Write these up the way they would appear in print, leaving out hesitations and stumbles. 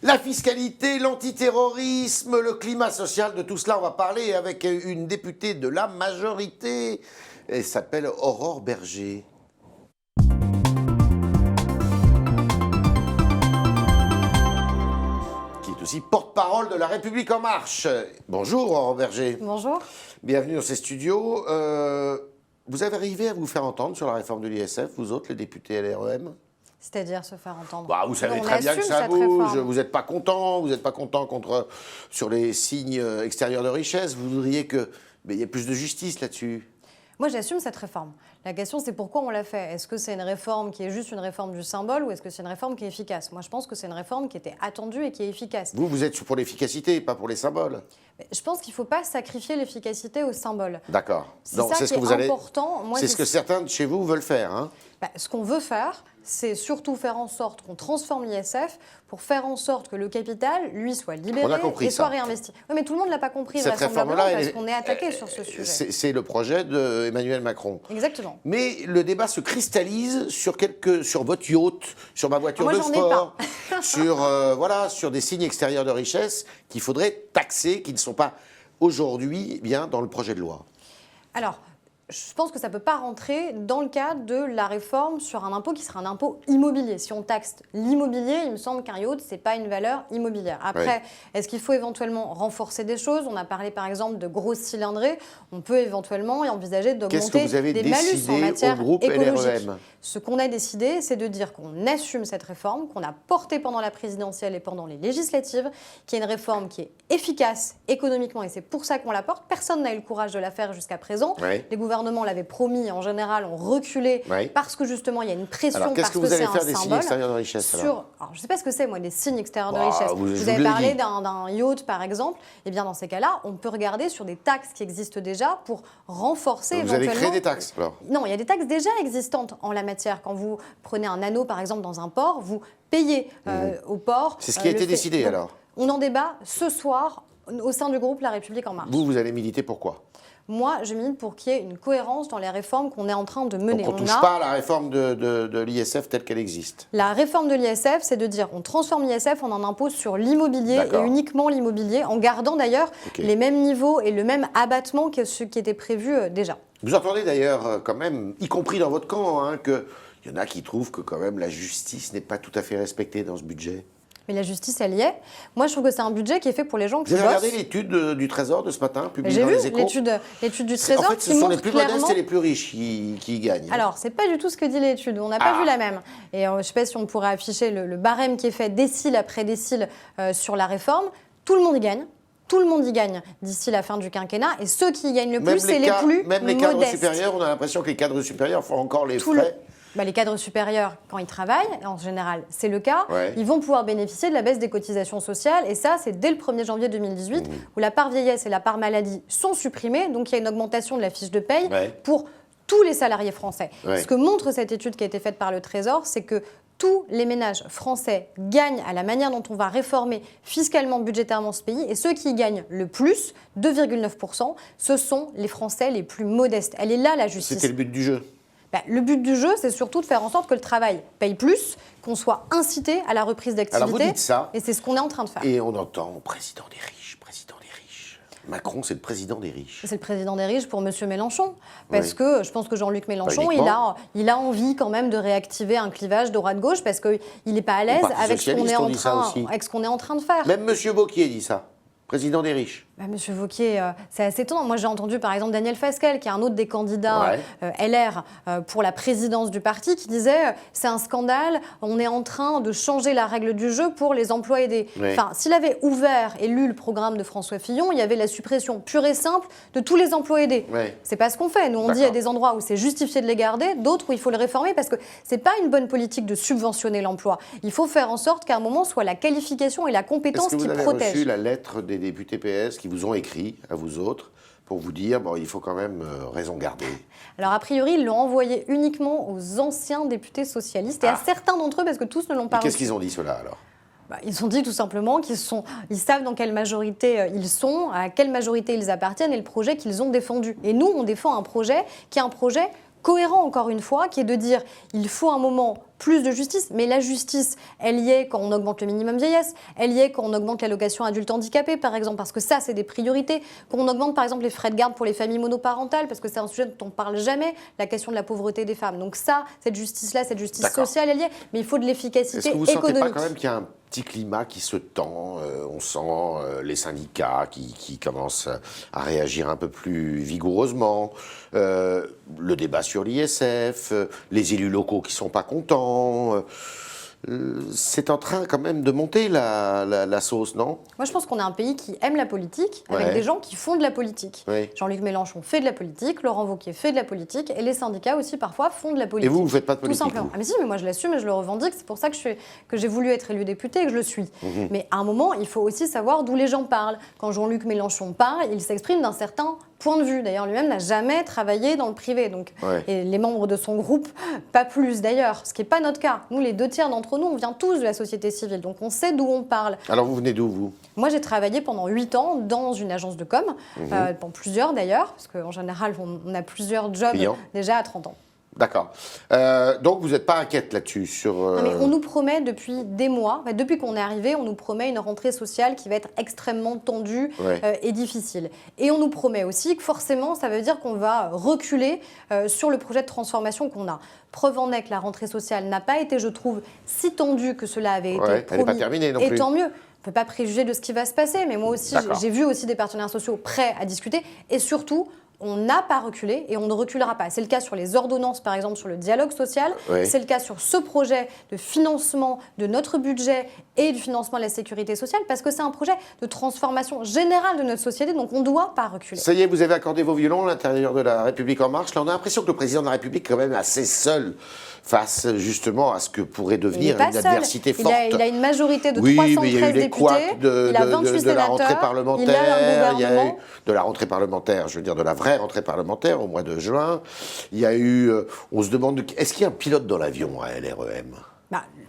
La fiscalité, l'antiterrorisme, le climat social, de tout cela, on va parler avec une députée de la majorité. Elle s'appelle Aurore Bergé. Qui est aussi porte-parole de La République En Marche. Bonjour Aurore Bergé. Bonjour. Bienvenue dans ces studios. Vous avez arrivé à vous faire entendre sur la réforme de l'ISF, vous autres, les députés LREM? C'est-à-dire se faire entendre. Bah, vous savez On très bien que assume ça cette bouge, réforme. vous n'êtes pas content, sur les signes extérieurs de richesse, vous voudriez qu'il y ait plus de justice là-dessus. Moi, j'assume cette réforme. La question, c'est pourquoi on l'a fait. Est-ce que c'est une réforme qui est juste une réforme du symbole ou est-ce que c'est une réforme qui est efficace? Moi, je pense que c'est une réforme qui était attendue et qui est efficace. Vous êtes pour l'efficacité, pas pour les symboles. Mais je pense qu'il ne faut pas sacrifier l'efficacité au symbole. D'accord. C'est ça qui est important. C'est ce que certains de chez vous veulent faire, hein? Ce qu'on veut faire, c'est surtout faire en sorte qu'on transforme l'ISF pour faire en sorte que le capital, lui, soit libéré et soit réinvesti. Oui, mais tout le monde ne l'a pas compris, cette vraisemblablement, réforme-là, parce qu'on est attaqué sur ce sujet. C'est le projet d'Emmanuel Macron. Exactement. Mais le débat se cristallise sur votre yacht, sur ma voiture de sport, sur des signes extérieurs de richesse qu'il faudrait taxer, qui ne sont pas aujourd'hui bien dans le projet de loi. Alors, je pense que ça ne peut pas rentrer dans le cadre de la réforme sur un impôt qui sera un impôt immobilier. Si on taxe l'immobilier, il me semble qu'un yacht, ce n'est pas une valeur immobilière. Après, est-ce qu'il faut éventuellement renforcer des choses? On a parlé par exemple de grosses cylindrées. On peut éventuellement envisager d'augmenter des malus en matière écologique. Ce qu'on a décidé, c'est de dire qu'on assume cette réforme, qu'on a portée pendant la présidentielle et pendant les législatives, qui est une réforme qui est efficace économiquement et c'est pour ça qu'on la porte. Personne n'a eu le courage de la faire jusqu'à présent. Les gouvernements l'avaient promis, en général, ont reculé parce que justement il y a une pression. Alors qu'est-ce que vous allez faire des signes extérieurs de richesse alors, je ne sais pas ce que c'est, moi, des signes extérieurs de richesse. Vous avez parlé d'un yacht, par exemple. Eh bien, dans ces cas-là, on peut regarder sur des taxes qui existent déjà pour renforcer éventuellement. Vous allez créer des taxes, alors? Non, il y a des taxes déjà existantes en la matière. Quand vous prenez un anneau, par exemple, dans un port, vous payez au port. C'est ce qui a été décidé, donc, alors? On en débat ce soir au sein du groupe La République En Marche. Vous allez militer pourquoi? Moi, je milite pour qu'il y ait une cohérence dans les réformes qu'on est en train de mener. Donc on ne touche pas à la réforme de l'ISF telle qu'elle existe. La réforme de l'ISF, c'est de dire on transforme l'ISF en un impôt sur l'immobilier et uniquement l'immobilier, en gardant d'ailleurs les mêmes niveaux et le même abattement que ce qui était prévu déjà. Vous entendez d'ailleurs quand même, y compris dans votre camp, hein, qu'il y en a qui trouvent que quand même la justice n'est pas tout à fait respectée dans ce budget. Mais la justice, elle y est. Moi, je trouve que c'est un budget qui est fait pour les gens qui bossent. Vous avez regardé l'étude du Trésor de ce matin, publiée dans les Échos? J'ai vu l'étude du Trésor en fait, qui ce sont montre les plus clairement... modestes et les plus riches qui gagnent. Alors, c'est pas du tout ce que dit l'étude. On n'a pas vu la même. Et je ne sais pas si on pourrait afficher le barème qui est fait décile après décile sur la réforme. Tout le monde y gagne. Tout le monde y gagne d'ici la fin du quinquennat. Et ceux qui y gagnent le plus, c'est les plus modestes. Même les cadres supérieurs, on a l'impression que les cadres supérieurs font encore les frais. Les cadres supérieurs, quand ils travaillent, en général, c'est le cas, ils vont pouvoir bénéficier de la baisse des cotisations sociales. Et ça, c'est dès le 1er janvier 2018, où la part vieillesse et la part maladie sont supprimées. Donc, il y a une augmentation de la fiche de paye pour tous les salariés français. Ce que montre cette étude qui a été faite par le Trésor, c'est que tous les ménages français gagnent à la manière dont on va réformer fiscalement, budgétairement ce pays. Et ceux qui y gagnent le plus, 2,9%, ce sont les Français les plus modestes. Elle est là, la justice. C'était le but du jeu. Le but du jeu, c'est surtout de faire en sorte que le travail paye plus, qu'on soit incité à la reprise d'activité. Alors vous dites ça. Et c'est ce qu'on est en train de faire. Et on entend président des riches, président des riches. Macron, c'est le président des riches. C'est le président des riches pour M. Mélenchon. Parce que je pense que Jean-Luc Mélenchon, il a envie quand même de réactiver un clivage droite-gauche parce qu'il n'est pas à l'aise avec ce qu'on est en train de faire. Même M. Wauquiez dit ça. Président des riches. Monsieur Wauquiez, c'est assez étonnant. Moi, j'ai entendu par exemple Daniel Fasquelle, qui est un autre des candidats LR pour la présidence du parti, qui disait c'est un scandale, on est en train de changer la règle du jeu pour les emplois aidés. Enfin, s'il avait ouvert et lu le programme de François Fillon, il y avait la suppression pure et simple de tous les emplois aidés. C'est pas ce qu'on fait. Nous, on dit il y a des endroits où c'est justifié de les garder, d'autres où il faut le réformer parce que c'est pas une bonne politique de subventionner l'emploi. Il faut faire en sorte qu'à un moment soit la qualification et la compétence qui protègent. Est-ce que vous avez reçu la lettre des députés PS qui vous ont écrit, à vous autres, pour vous dire, il faut quand même raison garder? Alors, a priori, ils l'ont envoyé uniquement aux anciens députés socialistes et à certains d'entre eux, parce que tous ne l'ont pas reçu. Qu'est-ce qu'ils ont dit, ceux-là, alors? Ils ont dit tout simplement qu'ils savent dans quelle majorité ils sont, à quelle majorité ils appartiennent et le projet qu'ils ont défendu. Et nous, on défend un projet qui est un projet cohérent, encore une fois, qui est de dire il faut un moment plus de justice, mais la justice, elle y est quand on augmente le minimum vieillesse, elle y est quand on augmente l'allocation adulte handicapé, par exemple, parce que ça, c'est des priorités. Quand on augmente, par exemple, les frais de garde pour les familles monoparentales, parce que c'est un sujet dont on ne parle jamais, la question de la pauvreté des femmes. Donc ça, cette justice-là, cette justice sociale, elle y est, mais il faut de l'efficacité économique. Est-ce que vous ne sentez pas quand même qu'il y a un petit climat qui se tend, on sent les syndicats qui commencent à réagir un peu plus vigoureusement, le débat sur l'ISF, les élus locaux qui ne sont pas contents, c'est en train quand même de monter la sauce, non? Moi, je pense qu'on est un pays qui aime la politique, avec des gens qui font de la politique. Ouais. Jean-Luc Mélenchon fait de la politique, Laurent Wauquiez fait de la politique, et les syndicats aussi, parfois, font de la politique. Et vous ne faites pas de politique? Tout simplement. Ah mais si, mais moi je l'assume et je le revendique. C'est pour ça que j'ai voulu être élu député et que je le suis. Mais à un moment, il faut aussi savoir d'où les gens parlent. Quand Jean-Luc Mélenchon parle, il s'exprime d'un certain point de vue. D'ailleurs, lui-même n'a jamais travaillé dans le privé. Donc, et les membres de son groupe, pas plus d'ailleurs. Ce qui n'est pas notre cas. Nous, les 2 tiers d'entre nous, on vient tous de la société civile. Donc, on sait d'où on parle. Alors, vous venez d'où, vous? Moi, j'ai travaillé pendant 8 ans dans une agence de com, dans plusieurs d'ailleurs, parce qu'en général, on a plusieurs jobs déjà à 30 ans. D'accord. Donc, vous n'êtes pas inquiète là-dessus sur... Non, mais on nous promet depuis des mois, depuis qu'on est arrivé, on nous promet une rentrée sociale qui va être extrêmement tendue et difficile. Et on nous promet aussi que forcément, ça veut dire qu'on va reculer sur le projet de transformation qu'on a. Preuve en est que la rentrée sociale n'a pas été, je trouve, si tendue que cela avait été promis. Elle n'est pas terminée non plus. Et tant mieux. On ne peut pas préjuger de ce qui va se passer, mais moi aussi, j'ai vu aussi des partenaires sociaux prêts à discuter. Et surtout, on n'a pas reculé et on ne reculera pas. C'est le cas sur les ordonnances, par exemple, sur le dialogue social. C'est le cas sur ce projet de financement de notre budget et du financement de la sécurité sociale, parce que c'est un projet de transformation générale de notre société, donc on ne doit pas reculer. Ça y est, vous avez accordé vos violons à l'intérieur de la République En Marche. Là, on a l'impression que le président de la République est quand même assez seul face justement à ce que pourrait devenir une adversité forte. Il a une majorité de 313 députés, il a 28 sénateurs, la rentrée parlementaire, il a un gouvernement. De la rentrée parlementaire, je veux dire de la vraie rentrée parlementaire au mois de juin. Il y a eu, on se demande, est-ce qu'il y a un pilote dans l'avion à LREM?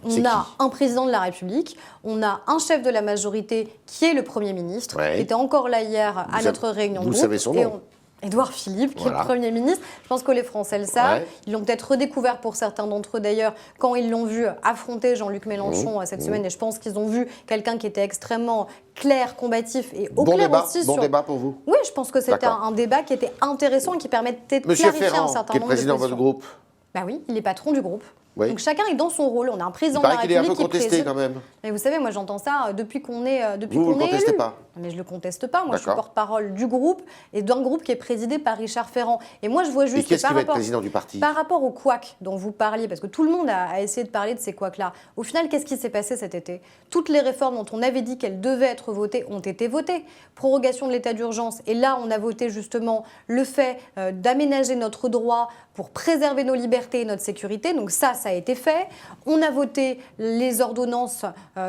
On a un président de la République, on a un chef de la majorité qui est le Premier ministre, qui était encore là hier à notre réunion de groupe. Vous savez son nom? Édouard Philippe, qui est le Premier ministre. Je pense que les Français le savent. Ils l'ont peut-être redécouvert pour certains d'entre eux d'ailleurs quand ils l'ont vu affronter Jean-Luc Mélenchon cette semaine. Et je pense qu'ils ont vu quelqu'un qui était extrêmement clair, combatif et au clair aussi. Bon débat pour vous? Oui, je pense que c'était un débat qui était intéressant et qui permettait de clarifier un certain nombre de questions. Qui est président de votre groupe? Bah oui, il est patron du groupe. Donc chacun est dans son rôle. On a un président de la République qui est un peu contesté quand même. Mais vous savez, moi j'entends ça depuis qu'on est vous le contestez pas? Mais je le conteste pas. Moi je suis porte-parole du groupe et d'un groupe qui est présidé par Richard Ferrand. Et moi je vois juste qu'est-ce qui va être président du parti? Par rapport au couac dont vous parliez, parce que tout le monde a essayé de parler de ces couacs-là. Au final, qu'est-ce qui s'est passé cet été? Toutes les réformes dont on avait dit qu'elles devaient être votées ont été votées. Prorogation de l'état d'urgence. Et là, on a voté justement le fait d'aménager notre droit pour préserver nos libertés et notre sécurité. Donc ça a été fait. On a voté les ordonnances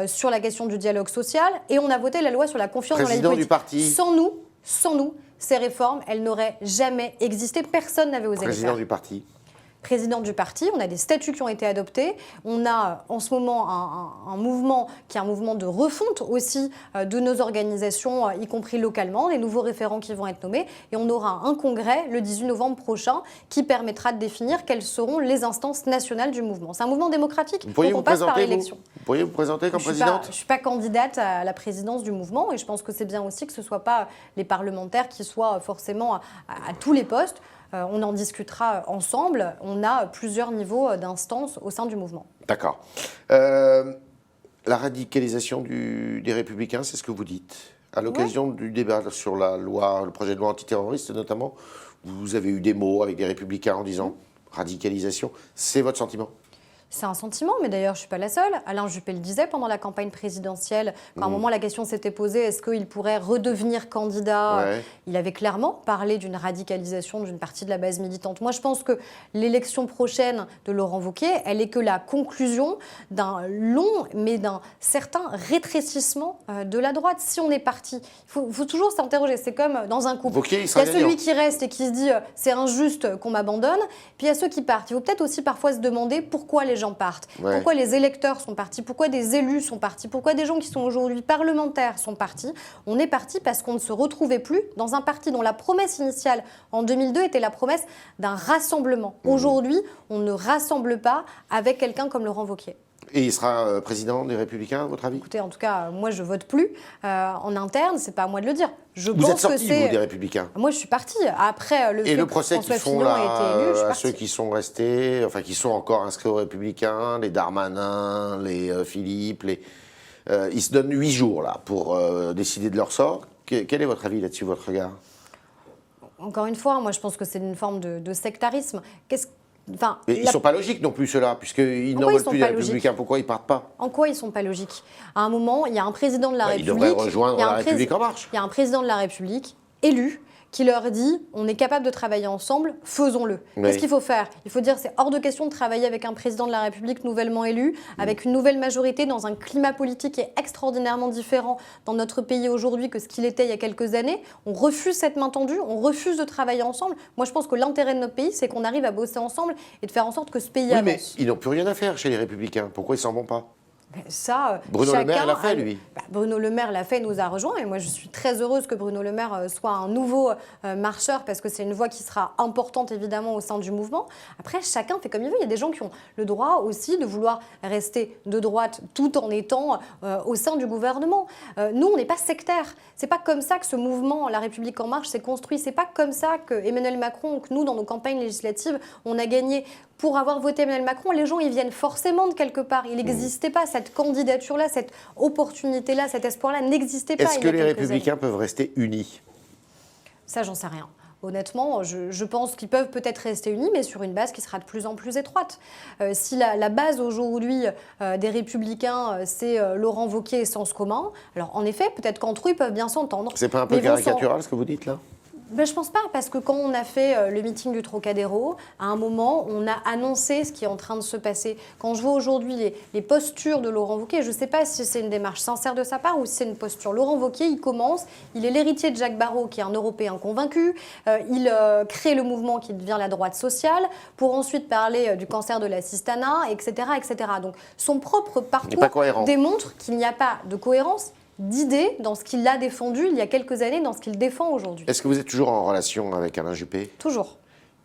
sur la question du dialogue social et on a voté la loi sur la confiance dans la vie politique. Du parti. Sans nous, ces réformes, elles n'auraient jamais existé. Personne n'avait osé les faire. Président du parti. Président du parti, on a des statuts qui ont été adoptés, on a en ce moment un mouvement qui est un mouvement de refonte aussi de nos organisations, y compris localement, des nouveaux référents qui vont être nommés, et on aura un congrès le 18 novembre prochain qui permettra de définir quelles seront les instances nationales du mouvement. C'est un mouvement démocratique, donc on passe par l'élection. Vous pourriez vous présenter comme présidente? Je ne suis pas candidate à la présidence du mouvement, et je pense que c'est bien aussi que ce ne soient pas les parlementaires qui soient forcément à tous les postes. On en discutera ensemble. On a plusieurs niveaux d'instances au sein du mouvement. D'accord. La radicalisation des Républicains, c'est ce que vous dites. À l'occasion du débat sur le projet de loi antiterroriste notamment, vous avez eu des mots avec des Républicains en disant radicalisation. C'est votre sentiment? C'est un sentiment, mais d'ailleurs, je ne suis pas la seule. Alain Juppé le disait pendant la campagne présidentielle. Quand à un moment, la question s'était posée, est-ce qu'il pourrait redevenir candidat? Il avait clairement parlé d'une radicalisation d'une partie de la base militante. Moi, je pense que l'élection prochaine de Laurent Wauquiez, elle est que la conclusion d'un long, mais d'un certain rétrécissement de la droite. Si on est parti, il faut toujours s'interroger. C'est comme dans un couple. Wauquiez, il y a celui qui reste et qui se dit, c'est injuste qu'on m'abandonne. Puis il y a ceux qui partent. Il faut peut-être aussi parfois se demander pourquoi les gens gens partent, pourquoi les électeurs sont partis, pourquoi des élus sont partis, pourquoi des gens qui sont aujourd'hui parlementaires sont partis. On est parti parce qu'on ne se retrouvait plus dans un parti dont la promesse initiale en 2002 était la promesse d'un rassemblement. Aujourd'hui, on ne rassemble pas avec quelqu'un comme Laurent Wauquiez. Et il sera président des Républicains, à votre avis? Écoutez, en tout cas, moi, je vote plus en interne. C'est pas à moi de le dire. Vous êtes sorti, vous, des Républicains? Moi, je suis partie. Après et le procès qu'ils font là, à ceux qui sont restés, enfin, qui sont encore inscrits aux Républicains, les Darmanin, les Philippe, ils se donnent 8 jours là pour décider de leur sort. Quel est votre avis là-dessus, votre regard? Encore une fois, moi, je pense que c'est une forme de sectarisme. Mais ils ne sont pas logiques non plus, ceux-là, puisqu'ils n'en veulent plus des Républicains. Pourquoi ils ne partent pas? En quoi ils ne sont pas logiques? À un moment, il y a un président de la République... Ils devraient rejoindre la République En Marche. Il y a un président de la République élu qui leur dit « on est capable de travailler ensemble, faisons-le ». Qu'est-ce qu'il faut faire? Il faut dire c'est hors de question de travailler avec un président de la République nouvellement élu, avec une nouvelle majorité, dans un climat politique qui est extraordinairement différent dans notre pays aujourd'hui que ce qu'il était il y a quelques années. On refuse cette main tendue, on refuse de travailler ensemble. Moi, je pense que l'intérêt de notre pays, c'est qu'on arrive à bosser ensemble et de faire en sorte que ce pays avance. Mais ils n'ont plus rien à faire chez les Républicains. Pourquoi ils s'en vont pas? Ça, Bruno Le Maire l'a fait, lui. Bruno Le Maire l'a fait, nous a rejoints. Et moi, je suis très heureuse que Bruno Le Maire soit un nouveau marcheur parce que c'est une voix qui sera importante, évidemment, au sein du mouvement. Après, chacun fait comme il veut. Il y a des gens qui ont le droit aussi de vouloir rester de droite tout en étant au sein du gouvernement. Nous, on n'est pas sectaires. C'est pas comme ça que ce mouvement, La République En Marche, s'est construit. C'est pas comme ça que Emmanuel Macron, ou que nous, dans nos campagnes législatives, on a gagné. Pour avoir voté Emmanuel Macron, les gens, ils viennent forcément de quelque part. Il n'existait pas cette candidature-là, cette opportunité-là, cet espoir-là n'existait pas. Est-ce que les Républicains peuvent rester unis? Ça, j'en sais rien. Honnêtement, je pense qu'ils peuvent peut-être rester unis, mais sur une base qui sera de plus en plus étroite. Si la base aujourd'hui des Républicains, c'est Laurent Wauquiez et Sens commun, alors en effet, peut-être qu'entre eux, ils peuvent bien s'entendre. C'est pas un peu caricatural ce que vous dites là? Ben, je ne pense pas, parce que quand on a fait le meeting du Trocadéro, à un moment, on a annoncé ce qui est en train de se passer. Quand je vois aujourd'hui les postures de Laurent Wauquiez, je ne sais pas si c'est une démarche sincère de sa part ou si c'est une posture. Laurent Wauquiez, il commence, il est l'héritier de Jacques Barrot, qui est un Européen convaincu, il crée le mouvement qui devient la droite sociale, pour ensuite parler du cancer de l'assistanat, etc., etc. Donc son propre parcours démontre qu'il n'y a pas de cohérence d'idées dans ce qu'il a défendu il y a quelques années, dans ce qu'il défend aujourd'hui. Est-ce que vous êtes toujours en relation avec Alain Juppé? Toujours.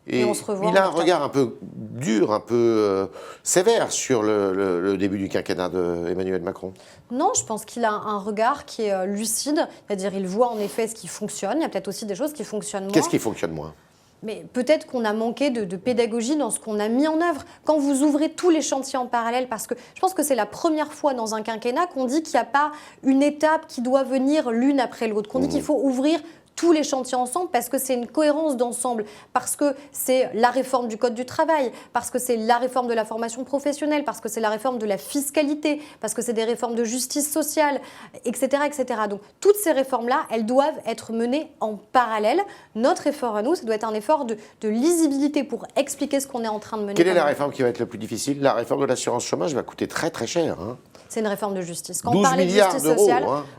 Et on se revoit. Il a un regard un peu dur, un peu sévère sur le début du quinquennat d'Emmanuel Macron. Non, je pense qu'il a un regard qui est lucide. C'est-à-dire il voit en effet ce qui fonctionne. Il y a peut-être aussi des choses qui fonctionnent moins. Qu'est-ce qui fonctionne moins? Mais peut-être qu'on a manqué de pédagogie dans ce qu'on a mis en œuvre. Quand vous ouvrez tous les chantiers en parallèle, parce que je pense que c'est la première fois dans un quinquennat qu'on dit qu'il n'y a pas une étape qui doit venir l'une après l'autre, qu'on dit qu'il faut ouvrir tous les chantiers ensemble parce que c'est une cohérence d'ensemble, parce que c'est la réforme du Code du travail, parce que c'est la réforme de la formation professionnelle, parce que c'est la réforme de la fiscalité, parce que c'est des réformes de justice sociale, etc., etc. Donc toutes ces réformes-là, elles doivent être menées en parallèle. Notre effort à nous, ça doit être un effort de lisibilité pour expliquer ce qu'on est en train de mener. Quelle est la réforme qui va être le plus difficile? La réforme de l'assurance chômage va coûter très très cher. C'est une réforme de justice. Quand 12 milliards d'euros.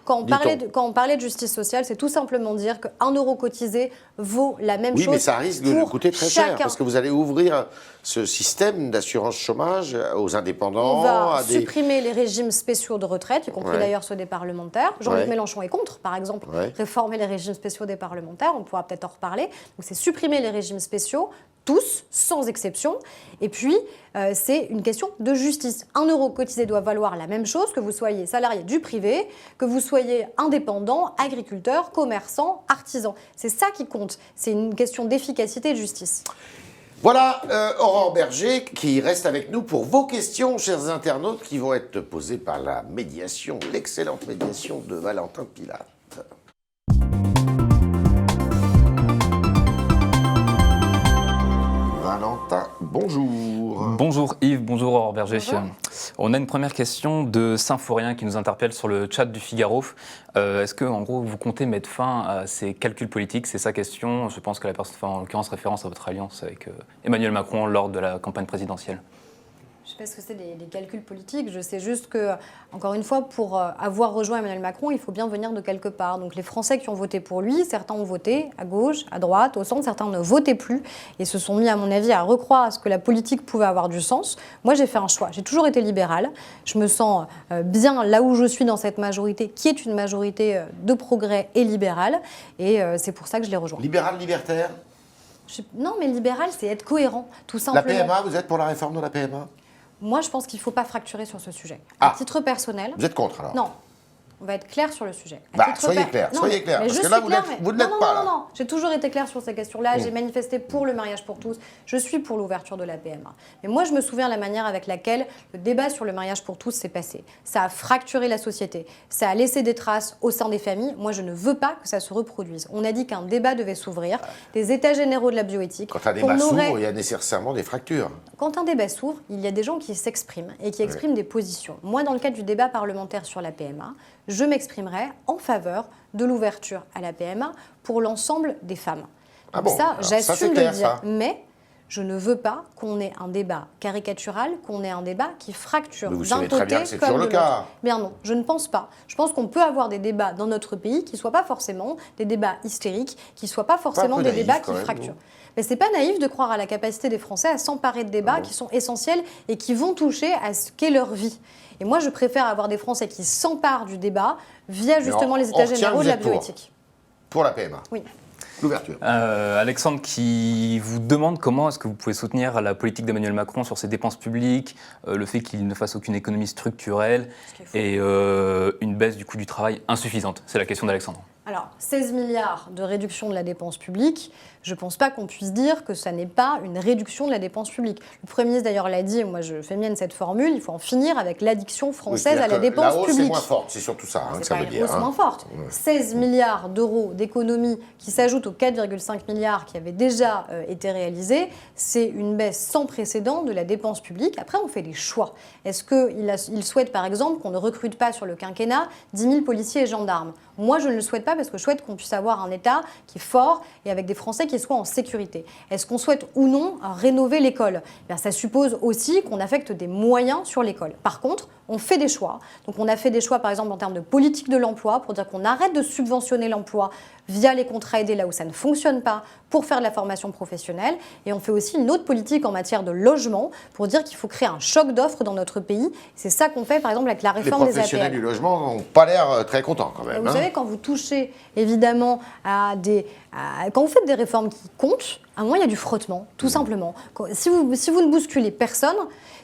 Quand on parlait de justice sociale, c'est tout simplement dire qu'un euro cotisé vaut la même chose. Oui, mais ça risque de coûter très cher parce que vous allez ouvrir ce système d'assurance chômage aux indépendants. On va supprimer les régimes spéciaux de retraite, y compris d'ailleurs ceux des parlementaires. Jean-Luc Mélenchon est contre, par exemple, réformer les régimes spéciaux des parlementaires. On pourra peut-être en reparler. Donc c'est supprimer les régimes spéciaux, tous, sans exception. Et puis, c'est une question de justice. Un euro cotisé doit valoir la même chose que vous soyez salarié du privé, que vous soyez indépendant, agriculteur, commerçant, artisan. C'est ça qui compte. C'est une question d'efficacité et de justice. Voilà Aurore Berger qui reste avec nous pour vos questions, chers internautes, qui vont être posées par la médiation, l'excellente médiation de Valentin Pilate. Valentin, bonjour. Bonjour Yves, bonjour Aurore Berger. Bonjour. On a une première question de Symphorien qui nous interpelle sur le chat du Figaro. Est-ce que, en gros, vous comptez mettre fin à ces calculs politiques? C'est sa question. Je pense que la personne fait en l'occurrence référence à votre alliance avec Emmanuel Macron lors de la campagne présidentielle. sais pas ce que c'est des calculs politiques. Je sais juste que, encore une fois, pour avoir rejoint Emmanuel Macron, il faut bien venir de quelque part. Donc les Français qui ont voté pour lui, certains ont voté à gauche, à droite, au centre, certains ne votaient plus et se sont mis, à mon avis, à recroire à ce que la politique pouvait avoir du sens. Moi, j'ai fait un choix. J'ai toujours été libérale. Je me sens bien là où je suis dans cette majorité, qui est une majorité de progrès et libérale. Et c'est pour ça que je l'ai rejoint. Libéral, libertaire? Non, mais libéral, c'est être cohérent, tout simplement. La PMA, vous êtes pour la réforme de la PMA? Moi, je pense qu'il ne faut pas fracturer sur ce sujet. Ah. À titre personnel... Vous êtes contre, alors? Non. On va être clair sur le sujet. Soyez clair, soyez clair. Parce que là, vous ne l'êtes pas. Là. Non. J'ai toujours été claire sur ces questions-là. J'ai manifesté pour le mariage pour tous. Je suis pour l'ouverture de la PMA. Mais moi, je me souviens de la manière avec laquelle le débat sur le mariage pour tous s'est passé. Ça a fracturé la société. Ça a laissé des traces au sein des familles. Moi, je ne veux pas que ça se reproduise. On a dit qu'un débat devait s'ouvrir, des états généraux de la bioéthique. Quand un débat s'ouvre, il y a nécessairement des fractures. Quand un débat s'ouvre, il y a des gens qui s'expriment et qui expriment des positions. Moi, dans le cadre du débat parlementaire sur la PMA, je m'exprimerai en faveur de l'ouverture à la PMA pour l'ensemble des femmes. Donc ça, j'assume de le dire. Mais je ne veux pas qu'on ait un débat caricatural, qu'on ait un débat qui fracture d'un côté comme de l'autre. Vous savez très bien que c'est toujours le cas. Bien non, je ne pense pas. Je pense qu'on peut avoir des débats dans notre pays qui ne soient pas forcément des débats hystériques, qui ne soient pas forcément des débats qui fracturent. Mais ce n'est pas naïf de croire à la capacité des Français à s'emparer de débats qui sont essentiels et qui vont toucher à ce qu'est leur vie. Et moi, je préfère avoir des Français qui s'emparent du débat via justement les états généraux de la bioéthique. Pour la PMA? Oui. L'ouverture. Alexandre qui vous demande comment est-ce que vous pouvez soutenir la politique d'Emmanuel Macron sur ses dépenses publiques, le fait qu'il ne fasse aucune économie structurelle et une baisse du coût du travail insuffisante. C'est la question d'Alexandre. Alors, 16 milliards de réduction de la dépense publique, je ne pense pas qu'on puisse dire que ça n'est pas une réduction de la dépense publique. Le Premier ministre d'ailleurs l'a dit, et moi je fais mienne cette formule, il faut en finir avec l'addiction française à la dépense publique. La hausse est moins forte, c'est surtout ça que ça veut dire. C'est pas une hausse moins forte. 16 milliards d'euros d'économies qui s'ajoutent aux 4,5 milliards qui avaient déjà été réalisés, c'est une baisse sans précédent de la dépense publique. Après, on fait des choix. Est-ce qu'il souhaite par exemple qu'on ne recrute pas sur le quinquennat 10 000 policiers et gendarmes? Moi, je ne le souhaite pas parce que je souhaite qu'on puisse avoir un État qui est fort et avec des Français qui soient en sécurité. Est-ce qu'on souhaite ou non rénover l'école? Ça suppose aussi qu'on affecte des moyens sur l'école. Par contre, on fait des choix. Donc on a fait des choix par exemple en termes de politique de l'emploi pour dire qu'on arrête de subventionner l'emploi via les contrats aidés là où ça ne fonctionne pas pour faire de la formation professionnelle. Et on fait aussi une autre politique en matière de logement pour dire qu'il faut créer un choc d'offres dans notre pays. C'est ça qu'on fait par exemple avec la réforme des APL. Les professionnels du logement n'ont pas l'air très contents quand même. Vous savez, quand vous touchez évidemment quand vous faites des réformes qui comptent, à un moment il y a du frottement, tout simplement. Si vous ne bousculez personne,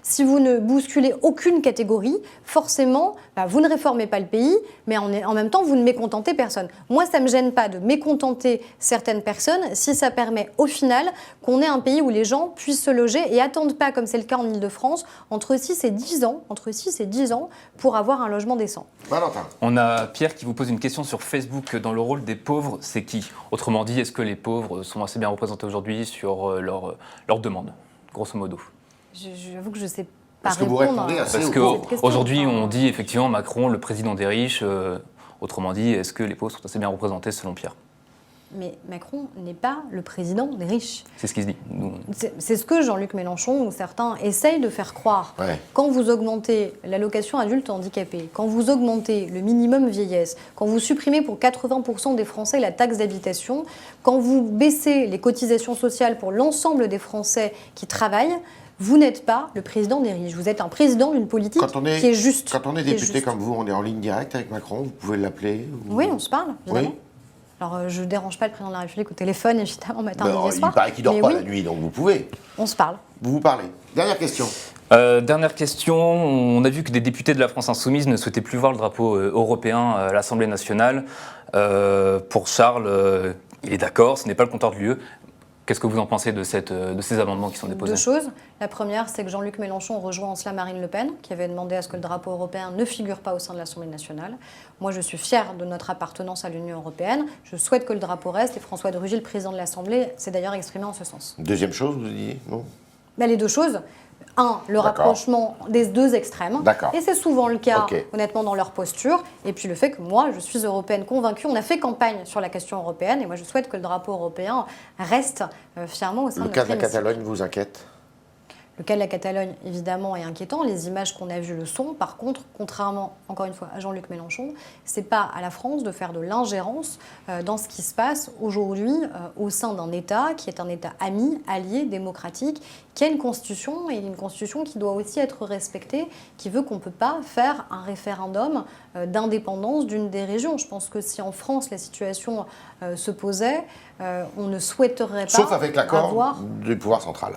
si vous ne bousculez aucune catégorie, forcément, vous ne réformez pas le pays, mais en même temps, vous ne mécontentez personne. Moi, ça ne me gêne pas de mécontenter certaines personnes si ça permet au final qu'on ait un pays où les gens puissent se loger et attendent pas, comme c'est le cas en Ile-de-France, entre 6 et 10 ans pour avoir un logement décent. Valentin. On a Pierre qui vous pose une question sur Facebook. Dans le rôle des pauvres, c'est qui? Autrement dit, est-ce que les pauvres sont assez bien représentés aujourd'hui sur leurs demandes, grosso modo? J'avoue que je ne sais pas Est-ce que vous répondre. répondez assez Parce qu'aujourd'hui, on dit effectivement Macron, le président des riches. Autrement dit, est-ce que les pauvres sont assez bien représentés selon Pierre? Mais Macron n'est pas le président des riches. C'est ce qui se dit. C'est ce que Jean-Luc Mélenchon ou certains essayent de faire croire. Ouais. Quand vous augmentez l'allocation adulte handicapé, quand vous augmentez le minimum vieillesse, quand vous supprimez pour 80% des Français la taxe d'habitation, quand vous baissez les cotisations sociales pour l'ensemble des Français qui travaillent, vous n'êtes pas le président des riches. Vous êtes un président d'une politique qui est juste. Quand on est député comme vous, on est en ligne directe avec Macron, vous pouvez l'appeler Oui, on se parle, évidemment. Oui. Alors, je ne dérange pas le président de la République au téléphone, évidemment, matin, midi et soir. Il paraît qu'il ne dort pas la nuit, donc vous pouvez. On se parle. Vous parlez. Dernière question. Dernière question. On a vu que des députés de la France Insoumise ne souhaitaient plus voir le drapeau européen à l'Assemblée nationale. Pour Charles, il est d'accord, ce n'est pas le compteur de l'UE. Qu'est-ce que vous en pensez de ces amendements qui sont déposés? Deux choses. La première, c'est que Jean-Luc Mélenchon rejoint en cela Marine Le Pen, qui avait demandé à ce que le drapeau européen ne figure pas au sein de l'Assemblée nationale. Moi, je suis fière de notre appartenance à l'Union européenne. Je souhaite que le drapeau reste. Et François de Rugy, le président de l'Assemblée, s'est d'ailleurs exprimé en ce sens. Deuxième chose, vous disiez non? Les deux choses. Un, le rapprochement des deux extrêmes. Et c'est souvent le cas, honnêtement, dans leur posture. Et puis le fait que moi, je suis européenne convaincue. On a fait campagne sur la question européenne. Et moi, je souhaite que le drapeau européen reste fièrement au sein de notre hémicycle. Le cas de la Catalogne vous inquiète? Le cas de la Catalogne, évidemment, est inquiétant. Les images qu'on a vues le sont. Par contre, contrairement, encore une fois, à Jean-Luc Mélenchon, ce n'est pas à la France de faire de l'ingérence dans ce qui se passe aujourd'hui au sein d'un État qui est un État ami, allié, démocratique, qui a une constitution, et une constitution qui doit aussi être respectée, qui veut qu'on ne peut pas faire un référendum d'indépendance d'une des régions. Je pense que si en France la situation se posait, on ne souhaiterait pas sauf avec l'accord avoir... du pouvoir central.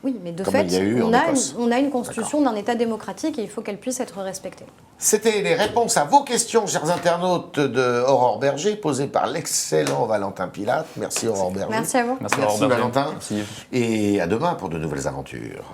Oui, mais de Comme fait, il y a eu en Écosse. on a une constitution d'un État démocratique et il faut qu'elle puisse être respectée. C'était les réponses à vos questions, chers internautes, de Aurore Berger, posées par l'excellent Valentin Pilate. Merci Aurore Berger. Merci à vous. Merci, Laurent Berger. Valentin. Merci. Et à demain pour de nouvelles aventures.